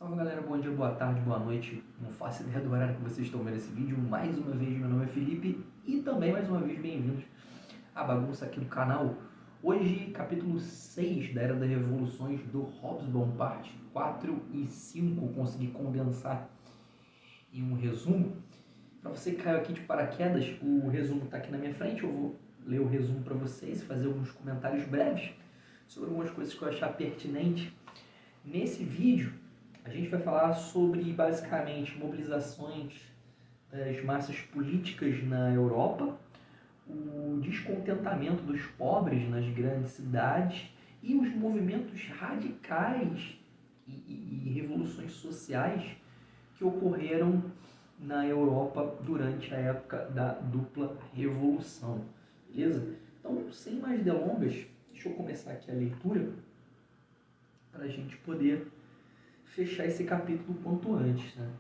Salve galera, bom dia, boa tarde, boa noite. Não faço ideia do horário que vocês estão vendo esse vídeo. Mais uma vez, meu nome é Felipe e também mais uma vez bem-vindos à bagunça aqui do canal. Hoje, capítulo 6 da Era das Revoluções do Hobsbawm, parte 4 e 5. Consegui condensar em um resumo. Para você que caiu aqui de paraquedas, o resumo está aqui na minha frente. Eu vou ler o resumo para vocês e fazer alguns comentários breves sobre algumas coisas que eu achar pertinente. Nesse vídeo, a gente vai falar sobre, basicamente, mobilizações das massas políticas na Europa, o descontentamento dos pobres nas grandes cidades e os movimentos radicais e revoluções sociais que ocorreram na Europa durante a época da dupla revolução. Beleza? Então, sem mais delongas, deixa eu começar aqui a leitura para a gente poder fechar esse capítulo quanto antes, né?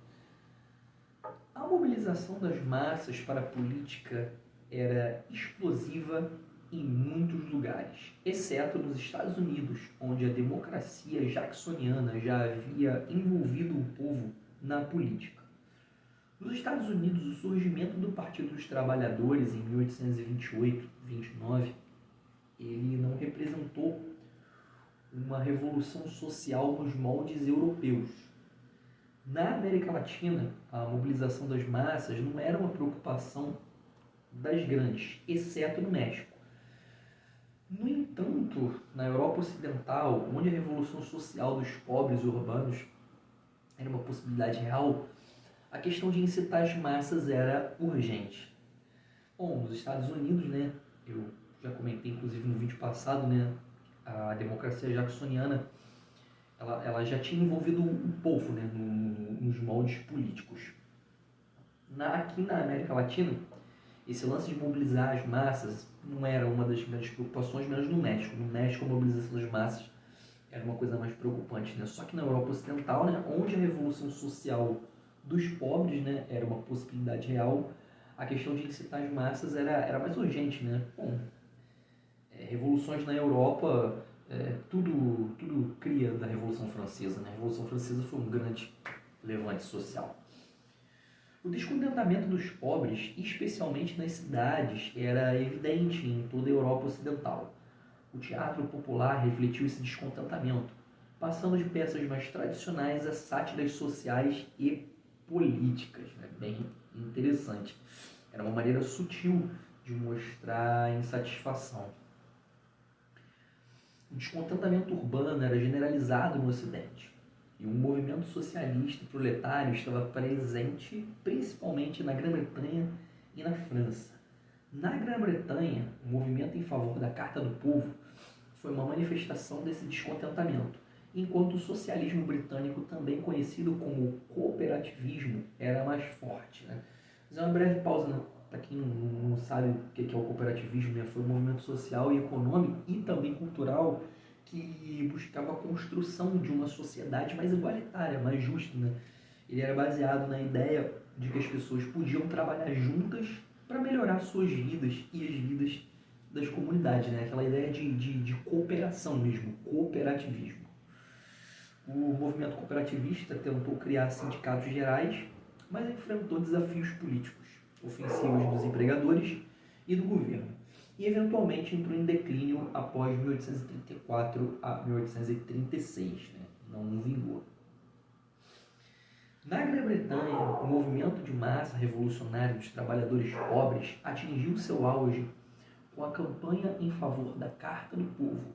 A mobilização das massas para a política era explosiva em muitos lugares, exceto nos Estados Unidos, onde a democracia jacksoniana já havia envolvido o povo na política. Nos Estados Unidos, o surgimento do Partido dos Trabalhadores em 1828-29, ele não representou uma revolução social nos moldes europeus. Na América Latina, a mobilização das massas não era uma preocupação das grandes, exceto no México. No entanto, na Europa Ocidental, onde a revolução social dos pobres urbanos era uma possibilidade real, a questão de incitar as massas era urgente. Bom, nos Estados Unidos, né, eu já comentei inclusive no vídeo passado, né, a democracia jacksoniana ela já tinha envolvido o povo, né, nos moldes políticos. Aqui na América Latina, esse lance de mobilizar as massas não era uma das grandes preocupações, menos no México. No México, a mobilização das massas era uma coisa mais preocupante, né? Só que na Europa Ocidental, né, onde a revolução social dos pobres, né, era uma possibilidade real, a questão de incitar as massas era mais urgente, né? Bom, revoluções na Europa, tudo cria da Revolução Francesa, né? A Revolução Francesa foi um grande levante social. O descontentamento dos pobres, especialmente nas cidades, era evidente em toda a Europa Ocidental. O teatro popular refletiu esse descontentamento, passando de peças mais tradicionais a sátiras sociais e políticas. Né? Bem interessante. Era uma maneira sutil de mostrar insatisfação. O descontentamento urbano era generalizado no Ocidente, e um movimento socialista e proletário estava presente principalmente na Grã-Bretanha e na França. Na Grã-Bretanha, o movimento em favor da Carta do Povo foi uma manifestação desse descontentamento, enquanto o socialismo britânico, também conhecido como cooperativismo, era mais forte. Né? Vou fazer uma breve pausa, né? Para quem não sabe o que é o cooperativismo, né? Foi um movimento social e econômico e também cultural que buscava a construção de uma sociedade mais igualitária, mais justa. Né? Ele era baseado na ideia de que as pessoas podiam trabalhar juntas para melhorar suas vidas e as vidas das comunidades. Né? Aquela ideia de cooperação mesmo, cooperativismo. O movimento cooperativista tentou criar sindicatos gerais, mas enfrentou desafios políticos ofensivos dos empregadores e do governo, e eventualmente entrou em declínio após 1834 a 1836, né? Não vingou. Na Grã-Bretanha, o movimento de massa revolucionário dos trabalhadores pobres atingiu seu auge com a campanha em favor da Carta do Povo,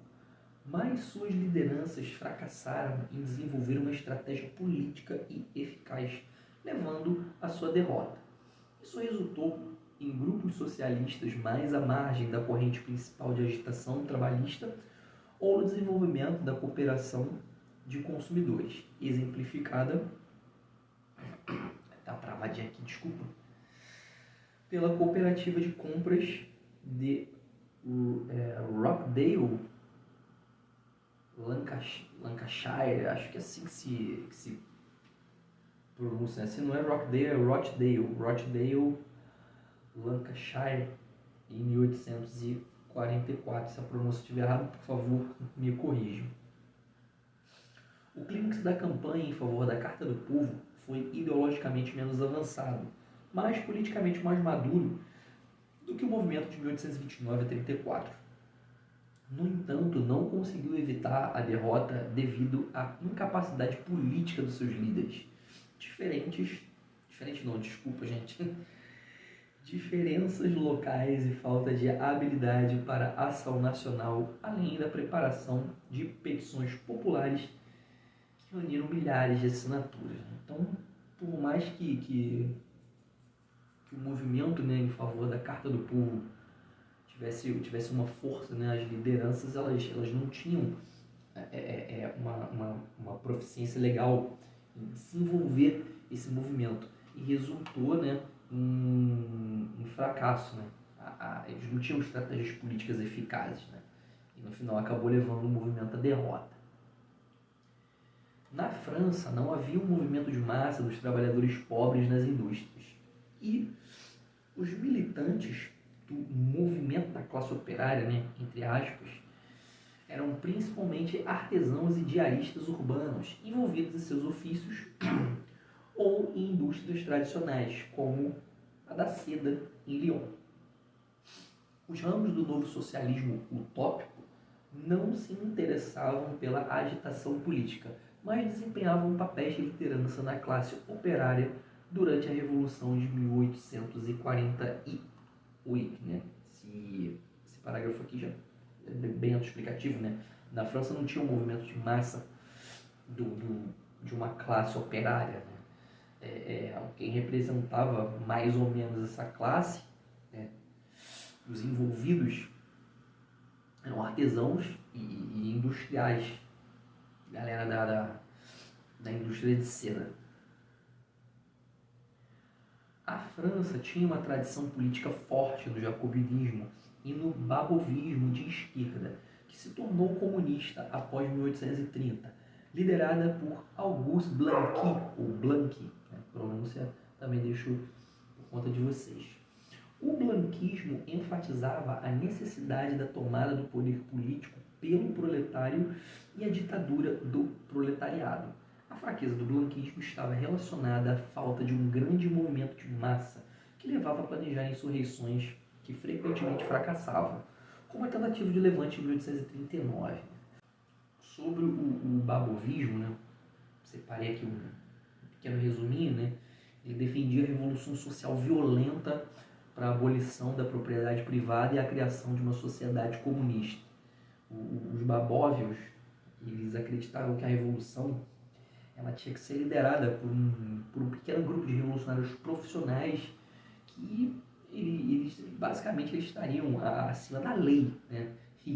mas suas lideranças fracassaram em desenvolver uma estratégia política e eficaz, levando à sua derrota. Isso resultou em grupos socialistas mais à margem da corrente principal de agitação trabalhista ou no desenvolvimento da cooperação de consumidores, exemplificada, tá travadinha aqui, desculpa, pela cooperativa de compras de Rockdale, Lancashire, acho que é assim que se pronuncia. Se não é Rockdale, é Rochdale, Lancashire, em 1844. Se a pronúncia estiver errada, por favor, me corrijam. O clímax da campanha em favor da Carta do Povo foi ideologicamente menos avançado, mas politicamente mais maduro do que o movimento de 1829 a 34. No entanto, não conseguiu evitar a derrota devido à incapacidade política dos seus líderes. Diferenças locais e falta de habilidade para ação nacional, além da preparação de petições populares que reuniram milhares de assinaturas. Então, por mais que o movimento, né, em favor da Carta do Povo tivesse uma força, né, as lideranças elas não tinham uma proficiência legal em desenvolver esse movimento, e resultou, né, em fracasso, né? Eles não tinham estratégias políticas eficazes, né? E no final acabou levando o movimento à derrota. Na França não havia um movimento de massa dos trabalhadores pobres nas indústrias, e os militantes do movimento da classe operária, né, entre aspas, eram principalmente artesãos e diaristas urbanos envolvidos em seus ofícios ou em indústrias tradicionais, como a da seda em Lyon. Os ramos do novo socialismo utópico não se interessavam pela agitação política, mas desempenhavam papéis de liderança na classe operária durante a Revolução de 1848. Né? Esse parágrafo aqui já é bem autoexplicativo. Né? Na França não tinha um movimento de massa de uma classe operária. Né? Quem representava mais ou menos essa classe, né? Os envolvidos eram artesãos e industriais, galera da indústria de seda. A França tinha uma tradição política forte no jacobinismo e no babovismo de esquerda, que se tornou comunista após 1830, liderada por Auguste Blanqui, né? A pronúncia também deixo por conta de vocês. O blanquismo enfatizava a necessidade da tomada do poder político pelo proletário e a ditadura do proletariado. A fraqueza do blanquismo estava relacionada à falta de um grande movimento de massa que levava a planejar insurreições que frequentemente fracassavam, como a tentativa de levante em 1839. Sobre o babovismo, né, separei aqui um pequeno resuminho, né, ele defendia a revolução social violenta para a abolição da propriedade privada e a criação de uma sociedade comunista. Os babóvios, eles acreditavam que a revolução ela tinha que ser liderada por um pequeno grupo de revolucionários profissionais que basicamente eles estariam acima da lei, né? E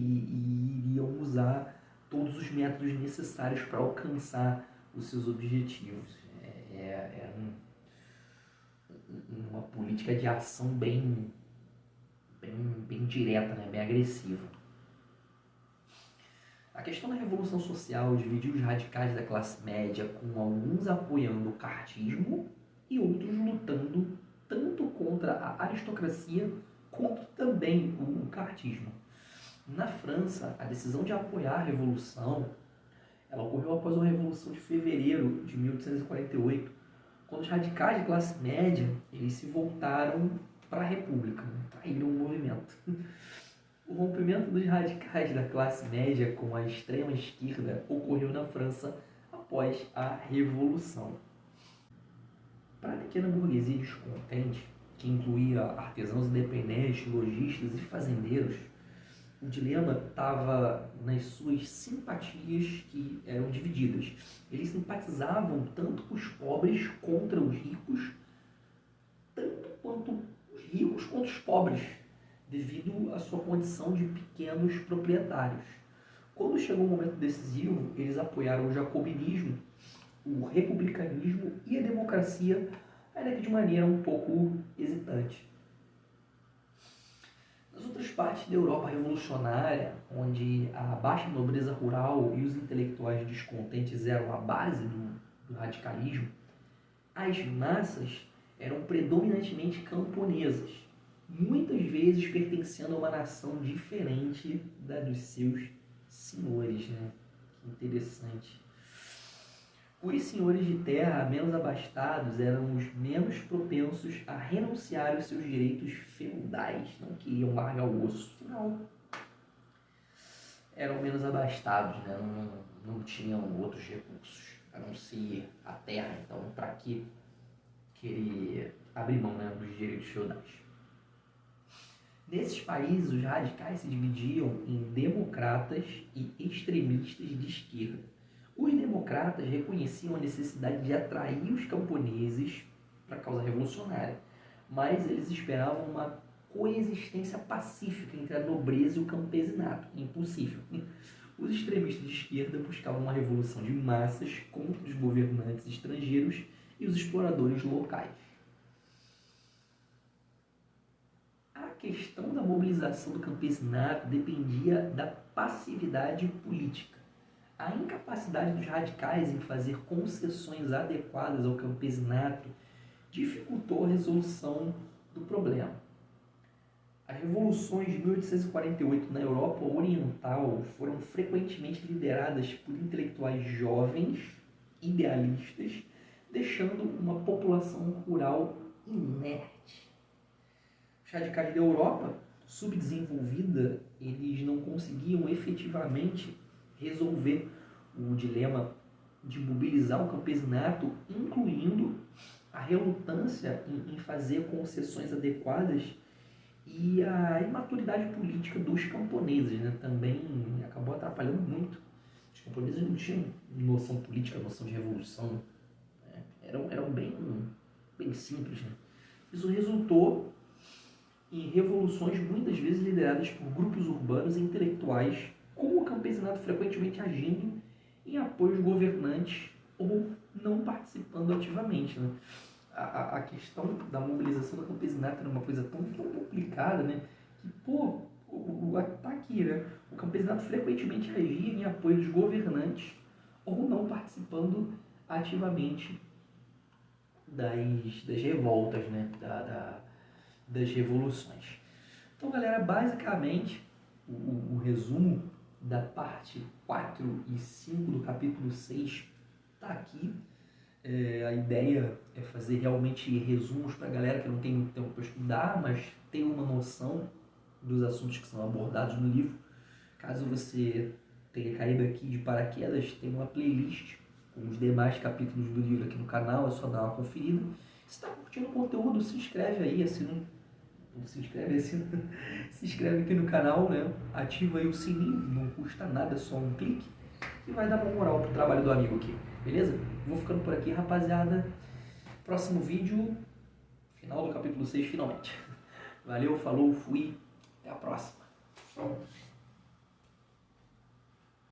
iriam usar todos os métodos necessários para alcançar os seus objetivos. Era uma política de ação bem direta, né? Bem agressiva. A questão da revolução social dividiu os radicais da classe média, com alguns apoiando o cartismo e outros lutando tanto contra a aristocracia quanto também o cartismo. Na França, a decisão de apoiar a revolução ela ocorreu após a Revolução de Fevereiro de 1848, quando os radicais de classe média eles se voltaram para a República, traíram o movimento. O rompimento dos radicais da classe média com a extrema esquerda ocorreu na França após a Revolução. Para a pequena burguesia descontente, que incluía artesãos independentes, lojistas e fazendeiros, o dilema estava nas suas simpatias que eram divididas. Eles simpatizavam tanto os pobres contra os ricos, tanto quanto os ricos contra os pobres, devido à sua condição de pequenos proprietários. Quando chegou o momento decisivo, eles apoiaram o jacobinismo, o republicanismo e a democracia, ainda que de maneira um pouco hesitante. Nas outras partes da Europa revolucionária, onde a baixa nobreza rural e os intelectuais descontentes eram a base do radicalismo, as massas eram predominantemente camponesas, muitas vezes pertencendo a uma nação diferente da dos seus senhores, né? Que interessante. Os senhores de terra menos abastados eram os menos propensos a renunciar aos seus direitos feudais, não queriam largar o osso, afinal eram menos abastados, né? Não tinham outros recursos a não ser a terra, então para que querer abrir mão, né, dos direitos feudais? Nesses países, os radicais se dividiam em democratas e extremistas de esquerda. Os democratas reconheciam a necessidade de atrair os camponeses para a causa revolucionária, mas eles esperavam uma coexistência pacífica entre a nobreza e o campesinato. Impossível. Os extremistas de esquerda buscavam uma revolução de massas contra os governantes estrangeiros e os exploradores locais. A questão da mobilização do campesinato dependia da passividade política. A incapacidade dos radicais em fazer concessões adequadas ao campesinato dificultou a resolução do problema. As revoluções de 1848 na Europa Oriental foram frequentemente lideradas por intelectuais jovens, idealistas, deixando uma população rural inerte. Os radicais da Europa subdesenvolvida, eles não conseguiam efetivamente resolver o dilema de mobilizar o campesinato, incluindo a relutância em fazer concessões adequadas e a imaturidade política dos camponeses, né? Também acabou atrapalhando muito. Os camponeses não tinham noção política, noção de revolução, né? Eram bem simples, né? Isso resultou em revoluções muitas vezes lideradas por grupos urbanos e intelectuais, com o campesinato frequentemente agindo em apoio aos governantes ou não participando ativamente, né? A questão da mobilização do campesinato era uma coisa tão complicada, né? Que, tá aqui, né? O campesinato frequentemente agia em apoio dos governantes ou não participando ativamente das revoltas, né? Das revoluções. Então, galera, basicamente, o resumo da parte 4 e 5 do capítulo 6 está aqui. A ideia é fazer realmente resumos para a galera que não tem muito tempo para estudar, mas tem uma noção dos assuntos que são abordados no livro. Caso você tenha caído aqui de paraquedas, tem uma playlist com os demais capítulos do livro aqui no canal, é só dar uma conferida. Se está curtindo o conteúdo, se inscreve aí, se inscreve aqui no canal, né? Ativa aí o sininho, não custa nada, é só um clique e vai dar uma moral pro trabalho do amigo aqui, beleza? Vou ficando por aqui, rapaziada. Próximo vídeo, final do capítulo 6, finalmente. Valeu, falou, fui, até a próxima.